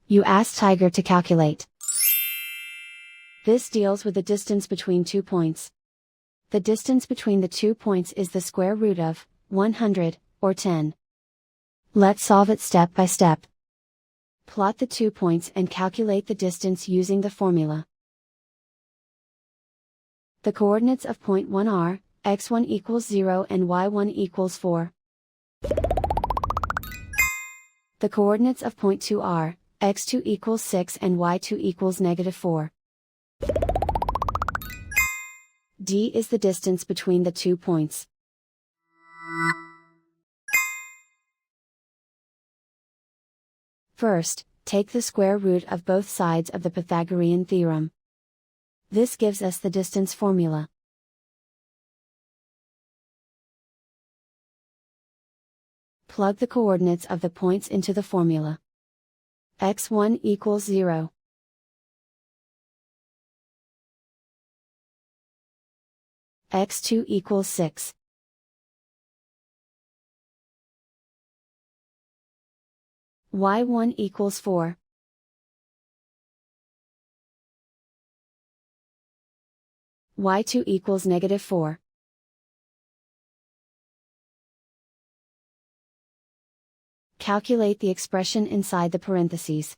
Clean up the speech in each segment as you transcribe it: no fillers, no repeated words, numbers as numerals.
You ask Tiger to calculate. This deals with the distance between 2 points. The distance between the 2 points is the square root of 100, or 10. Let's solve it step by step. Plot the 2 points and calculate the distance using the formula. The coordinates of point 1 are, x1 equals 0 and y1 equals 4. The coordinates of point 2 are, x2 equals 6 and y2 equals -4. D is the distance between the 2 points. First, take the square root of both sides of the Pythagorean theorem. This gives us the distance formula. Plug the coordinates of the points into the formula. x1 equals 0. x2 equals 6. y1 equals 4. y2 equals -4. Calculate the expression inside the parentheses.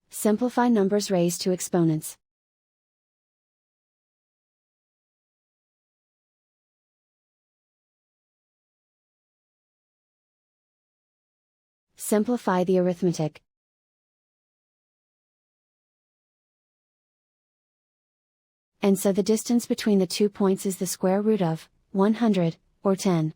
Simplify numbers raised to exponents. Simplify the arithmetic. And so the distance between the 2 points is the square root of 100, or 10.